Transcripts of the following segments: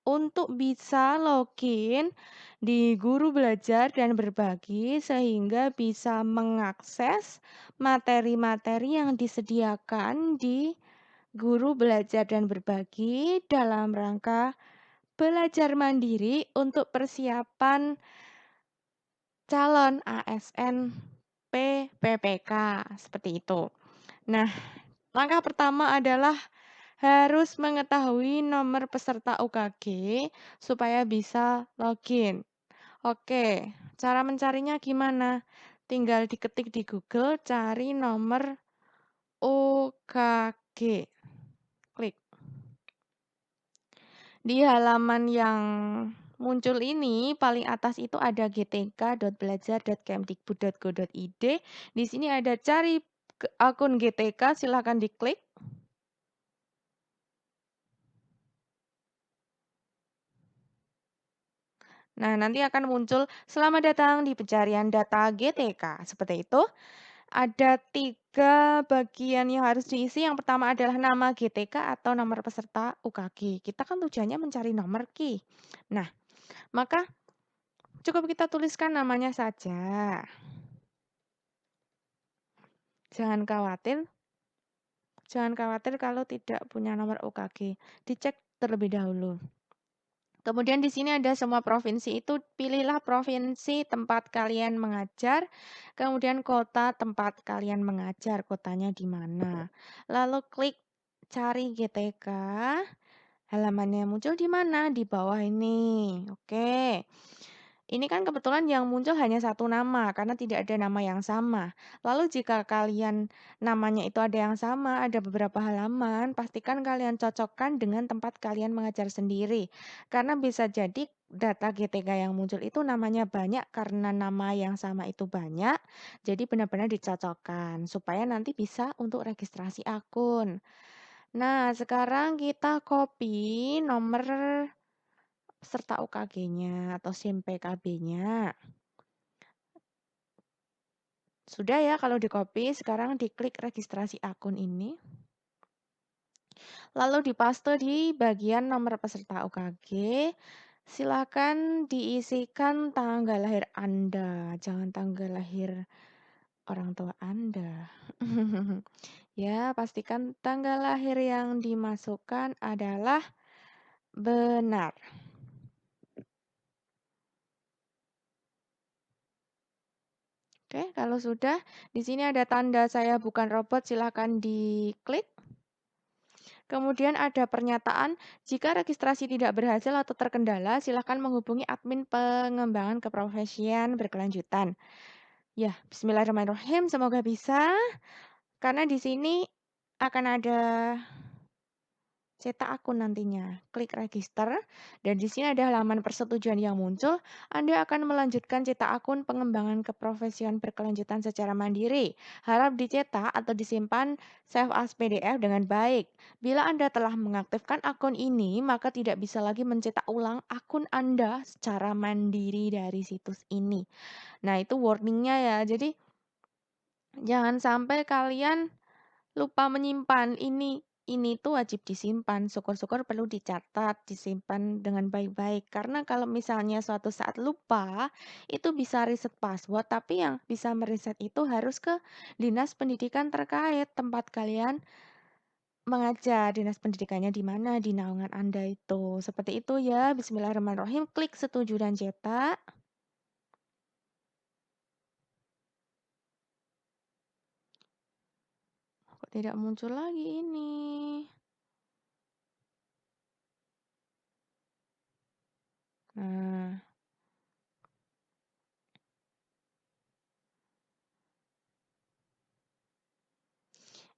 untuk bisa login di Guru Belajar dan Berbagi sehingga bisa mengakses materi-materi yang disediakan di Guru Belajar dan Berbagi dalam rangka belajar mandiri untuk persiapan calon ASN PPK, seperti itu. Nah, langkah pertama adalah harus mengetahui nomor peserta UKG supaya bisa login. Oke, cara mencarinya gimana? Tinggal diketik di Google, cari nomor UKG. Klik. Di halaman yang muncul ini, paling atas itu ada gtk.belajar.kemdikbud.go.id. Di sini ada cari akun GTK, silakan diklik. Nah, nanti akan muncul, "Selamat datang di pencarian data GTK." Seperti itu. Ada 3 bagian yang harus diisi. Yang pertama adalah nama GTK atau nomor peserta UKG. Kita kan tujuannya mencari nomor KI. Nah, maka cukup kita tuliskan namanya saja. Jangan khawatir jangan khawatir kalau tidak punya nomor UKG. Dicek terlebih dahulu. Kemudian di sini ada semua provinsi itu, pilihlah provinsi tempat kalian mengajar, kemudian kota tempat kalian mengajar, kotanya di mana. Lalu klik cari GTK, halamannya muncul di mana? Di bawah ini. Oke. Ini kan kebetulan yang muncul hanya satu nama, karena tidak ada nama yang sama. Lalu jika kalian namanya itu ada yang sama, ada beberapa halaman, pastikan kalian cocokkan dengan tempat kalian mengajar sendiri. Karena bisa jadi data GTK yang muncul itu namanya banyak karena nama yang sama itu banyak, jadi benar-benar dicocokkan supaya nanti bisa untuk registrasi akun. Nah, sekarang kita copy nomor peserta UKG-nya atau SIM PKB-nya. Sudah ya kalau di-copy, sekarang diklik registrasi akun ini. Lalu dipaste di bagian nomor peserta UKG. Silakan diisikan tanggal lahir Anda, jangan tanggal lahir orang tua Anda. Ya, pastikan tanggal lahir yang dimasukkan adalah benar. Oke, kalau sudah, di sini ada tanda saya bukan robot, silakan diklik. Kemudian ada pernyataan, jika registrasi tidak berhasil atau terkendala, silakan menghubungi admin pengembangan keprofesian berkelanjutan. Ya, bismillahirrahmanirrahim, semoga bisa. Karena di sini akan ada cetak akun nantinya. Klik register dan di sini ada halaman persetujuan yang muncul. Anda akan melanjutkan cetak akun pengembangan keprofesian berkelanjutan secara mandiri. Harap dicetak atau disimpan save as PDF dengan baik. Bila Anda telah mengaktifkan akun ini, maka tidak bisa lagi mencetak ulang akun Anda secara mandiri dari situs ini. Nah, itu warningnya ya. Jadi, jangan sampai kalian lupa menyimpan ini tuh wajib disimpan, syukur-syukur perlu dicatat, disimpan dengan baik-baik. Karena kalau misalnya suatu saat lupa, itu bisa reset password, tapi yang bisa mereset itu harus ke dinas pendidikan terkait tempat kalian mengajar. Dinas pendidikannya di mana, di naungan Anda itu. Seperti itu ya, bismillahirrahmanirrahim, klik setuju dan cetak. Kok tidak muncul lagi ini? Nah,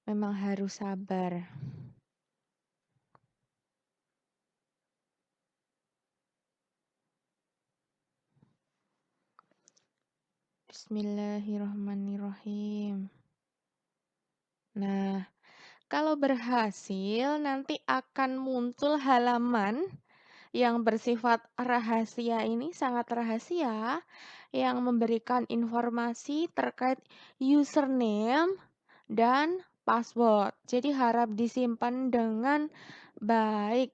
memang harus sabar. Bismillahirrahmanirrahim. Nah, kalau berhasil nanti akan muncul halaman yang bersifat rahasia, ini sangat rahasia, yang memberikan informasi terkait username dan password. Jadi harap disimpan dengan baik.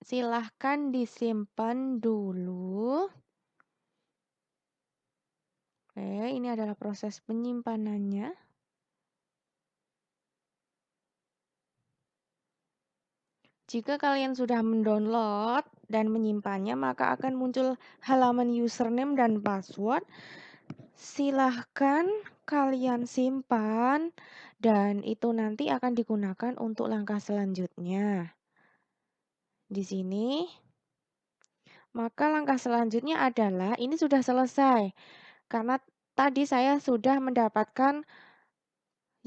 silahkan disimpan dulu. Oke, ini adalah proses penyimpanannya. Jika kalian sudah mendownload dan menyimpannya, maka akan muncul halaman username dan password. Silahkan kalian simpan, dan itu nanti akan digunakan untuk langkah selanjutnya. Di sini, maka langkah selanjutnya adalah ini sudah selesai, karena tadi saya sudah mendapatkan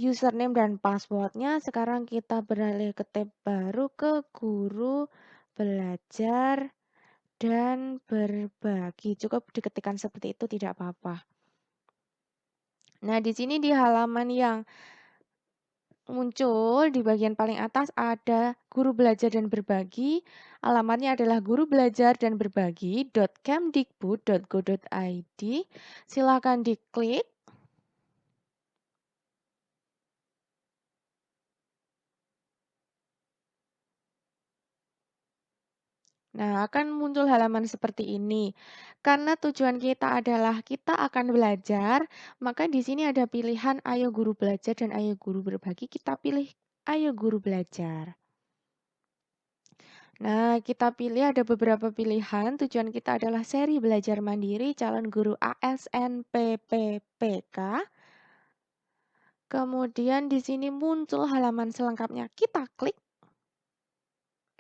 username dan passwordnya. Sekarang kita beralih ke tab baru ke guru belajar dan berbagi. Cukup diketikkan seperti itu, tidak apa-apa. Nah, di sini di halaman yang muncul di bagian paling atas ada guru belajar dan berbagi. Alamatnya adalah guru belajar dan berbagi.kemdikbud.go.id. Silakan diklik. Nah, akan muncul halaman seperti ini. Karena tujuan kita adalah kita akan belajar, maka di sini ada pilihan Ayo Guru Belajar dan Ayo Guru Berbagi. Kita pilih Ayo Guru Belajar. Nah, kita pilih ada beberapa pilihan. Tujuan kita adalah seri belajar mandiri calon guru ASN PPPK. Kemudian di sini muncul halaman selengkapnya. Kita klik.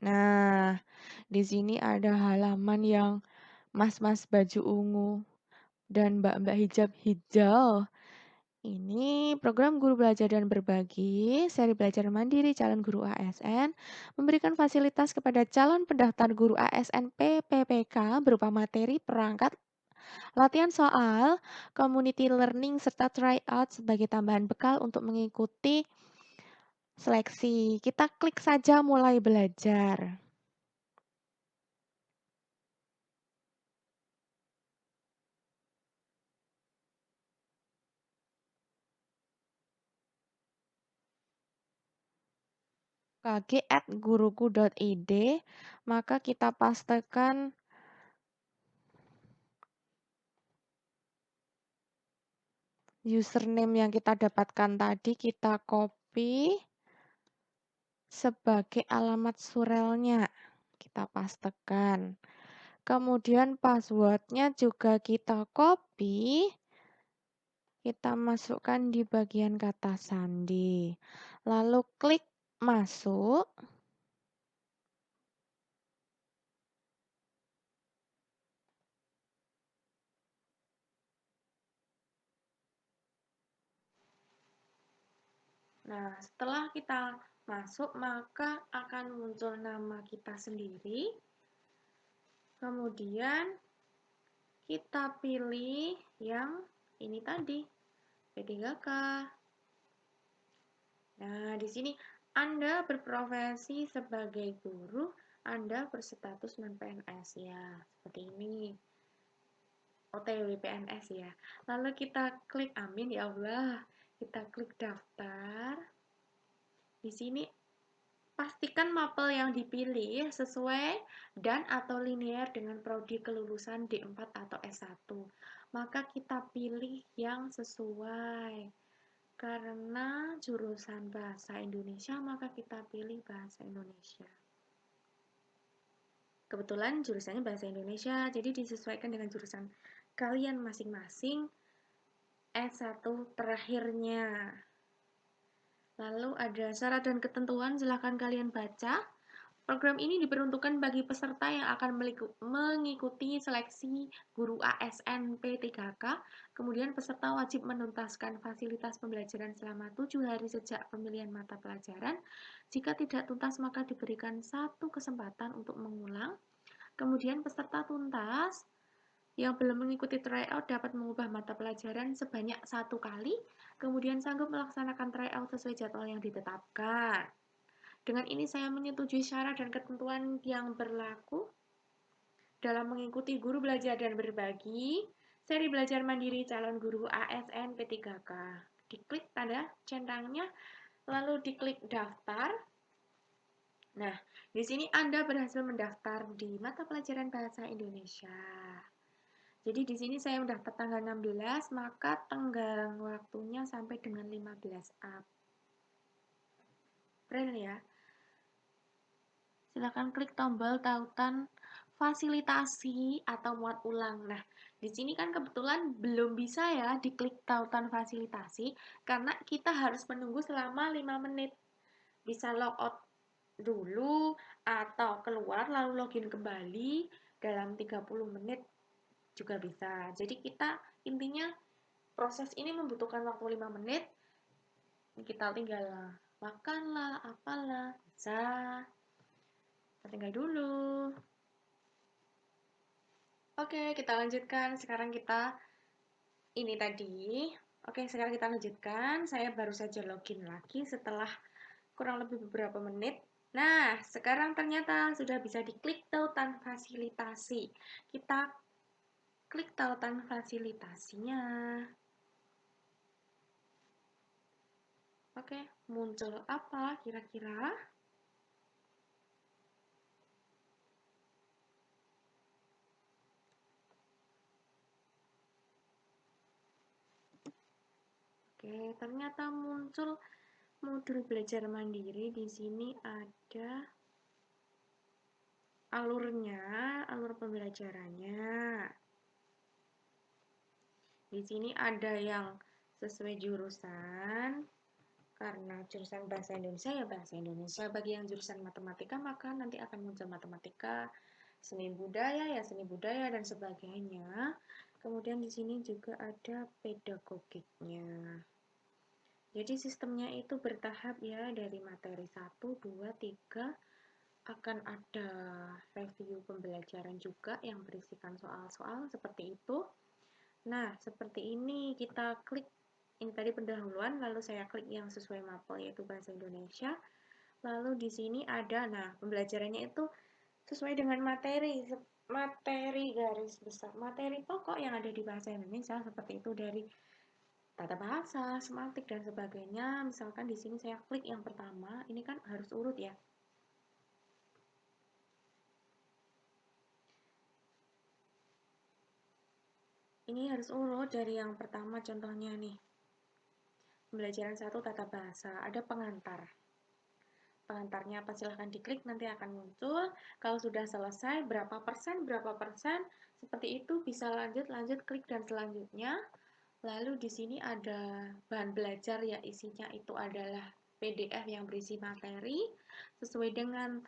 Nah, di sini ada halaman yang mas-mas baju ungu dan mbak-mbak hijab hijau. Ini program guru belajar dan berbagi, seri belajar mandiri calon guru ASN, memberikan fasilitas kepada calon pendaftar guru ASN PPPK berupa materi, perangkat, latihan soal, community learning, serta tryout sebagai tambahan bekal untuk mengikuti seleksi. Kita klik saja mulai belajar. kg@guruku.id, maka kita pastekan username yang kita dapatkan tadi, kita copy sebagai alamat surelnya. Kita pastekan. Kemudian passwordnya juga kita copy, kita masukkan di bagian kata sandi. Lalu klik masuk. Nah, setelah kita masuk, maka akan muncul nama kita sendiri. Kemudian kita pilih yang ini tadi, P3K. Nah, di sini Anda berprofesi sebagai guru, Anda berstatus non-PNS ya, seperti ini. OTW PNS ya. Lalu kita klik amin ya Allah. Kita klik daftar. Di sini pastikan mapel yang dipilih sesuai dan atau linear dengan prodi kelulusan D4 atau S1. Maka kita pilih yang sesuai. Karena jurusan bahasa Indonesia, maka kita pilih bahasa Indonesia. Kebetulan jurusannya bahasa Indonesia, jadi disesuaikan dengan jurusan kalian masing-masing S1 terakhirnya. Lalu ada syarat dan ketentuan, silahkan kalian baca. Program ini diperuntukkan bagi peserta yang akan mengikuti seleksi guru ASN P3K. Kemudian peserta wajib menuntaskan fasilitas pembelajaran selama 7 hari sejak pemilihan mata pelajaran. Jika tidak tuntas, maka diberikan 1 kesempatan untuk mengulang. Kemudian peserta tuntas yang belum mengikuti tryout dapat mengubah mata pelajaran sebanyak 1 kali, kemudian sanggup melaksanakan tryout sesuai jadwal yang ditetapkan. Dengan ini saya menyetujui syarat dan ketentuan yang berlaku dalam mengikuti guru belajar dan berbagi, seri belajar mandiri calon guru ASN P3K. Diklik tanda centangnya, lalu diklik daftar. Nah, di sini Anda berhasil mendaftar di mata pelajaran bahasa Indonesia. Jadi di sini saya mendaftar tanggal 16, maka tenggang waktunya sampai dengan 15 April ya. Silakan klik tombol tautan fasilitasi atau muat ulang. Nah, di sini kan kebetulan belum bisa ya diklik tautan fasilitasi karena kita harus menunggu selama 5 menit. Bisa logout dulu atau keluar lalu login kembali dalam 30 menit juga bisa. Jadi kita intinya proses ini membutuhkan waktu 5 menit. Kita tinggal makanlah, apalah, bisa. Kita tinggal dulu. Oke, kita lanjutkan. Sekarang kita ini tadi. Oke, sekarang kita lanjutkan. Saya baru saja login lagi setelah kurang lebih beberapa menit. Nah, sekarang ternyata sudah bisa diklik tautan fasilitasi. Kita klik tautan fasilitasinya. Oke, muncul apa kira-kira? Oke, ternyata muncul modul belajar mandiri. Di sini ada alurnya, alur pembelajarannya. Di sini ada yang sesuai jurusan, karena jurusan bahasa Indonesia ya bahasa Indonesia. Bagi yang jurusan matematika, maka nanti akan muncul matematika, seni budaya ya seni budaya dan sebagainya. Kemudian di sini juga ada pedagogiknya. Jadi sistemnya itu bertahap ya, dari materi 1, 2, 3, akan ada review pembelajaran juga yang berisikan soal-soal seperti itu. Nah, seperti ini kita klik, ini tadi pendahuluan, lalu saya klik yang sesuai mapel yaitu bahasa Indonesia. Lalu di sini ada, nah pembelajarannya itu sesuai dengan materi garis besar, materi pokok yang ada di bahasa Indonesia seperti itu, dari tata bahasa, semantik dan sebagainya. Misalkan di sini saya klik yang pertama, ini kan harus urut ya. Ini harus urut dari yang pertama, contohnya nih. Pembelajaran 1 tata bahasa, ada pengantar. Pengantarnya apa silahkan diklik, nanti akan muncul. Kalau sudah selesai, berapa persen, seperti itu bisa lanjut, klik dan selanjutnya. Lalu di sini ada bahan belajar ya, isinya itu adalah PDF yang berisi materi sesuai dengan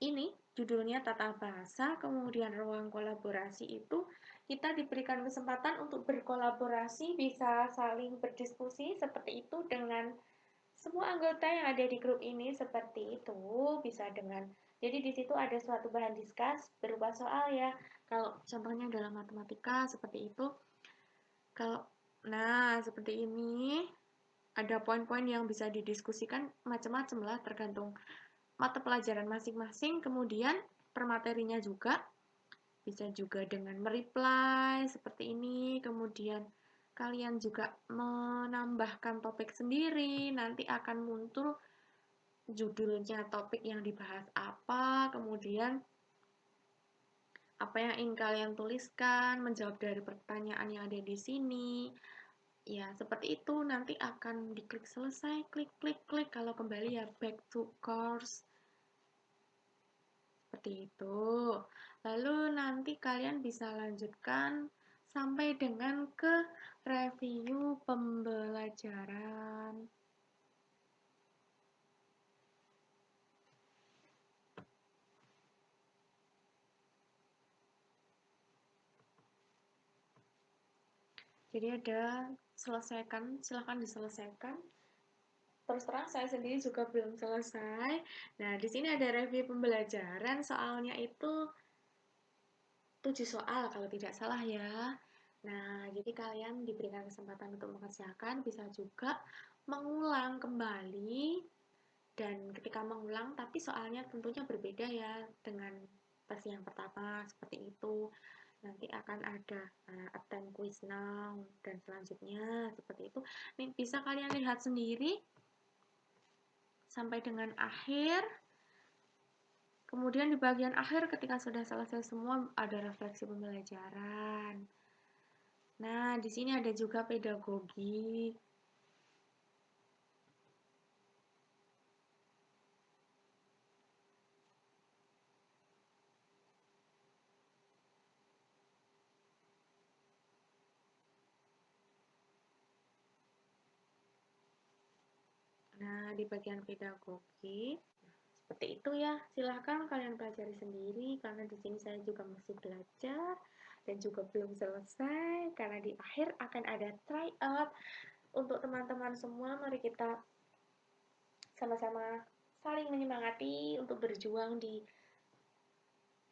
ini judulnya tata bahasa. Kemudian ruang kolaborasi itu kita diberikan kesempatan untuk berkolaborasi, bisa saling berdiskusi seperti itu dengan semua anggota yang ada di grup ini, seperti itu. Bisa dengan, jadi di situ ada suatu bahan diskus berupa soal ya. Kalau contohnya dalam matematika seperti itu. Kalau nah seperti ini ada poin-poin yang bisa didiskusikan macam-macam lah, tergantung mata pelajaran masing-masing. Kemudian permaterinya juga bisa juga dengan mereply seperti ini. Kemudian kalian juga menambahkan topik sendiri, nanti akan muncul judulnya, topik yang dibahas apa, kemudian apa yang ingin kalian tuliskan, menjawab dari pertanyaan yang ada di sini. Ya, seperti itu. Nanti akan diklik selesai, klik. Kalau kembali ya back to course. Seperti itu. Lalu nanti kalian bisa lanjutkan sampai dengan ke review pembelajaran. Jadi ada selesaikan, silahkan diselesaikan. Terus terang saya sendiri juga belum selesai. Nah, di sini ada review pembelajaran, soalnya itu 7 soal kalau tidak salah ya. Nah, jadi kalian diberikan kesempatan untuk mengerjakan, bisa juga mengulang kembali, dan ketika mengulang tapi soalnya tentunya berbeda ya dengan tes yang pertama, seperti itu. Nanti akan ada attempt quiz now dan selanjutnya seperti itu. Nih bisa kalian lihat sendiri sampai dengan akhir. Kemudian di bagian akhir ketika sudah selesai semua ada refleksi pembelajaran. Nah, di sini ada juga pedagogi. Nah, di bagian pedagogi seperti itu ya. Silahkan kalian pelajari sendiri karena di sini saya juga masih belajar dan juga belum selesai karena di akhir akan ada try out. Untuk teman-teman semua, mari kita sama-sama saling menyemangati untuk berjuang di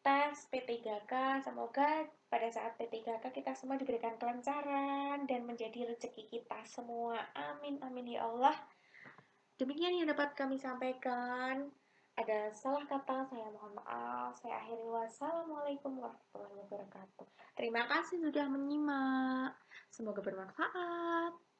tes P3K. Semoga pada saat P3K kita semua diberikan kelancaran dan menjadi rezeki kita semua. Amin, amin ya Allah. Demikian yang dapat kami sampaikan. Ada salah kata, saya mohon maaf. Saya akhiri wassalamualaikum warahmatullahi wabarakatuh. Terima kasih sudah menyimak. Semoga bermanfaat.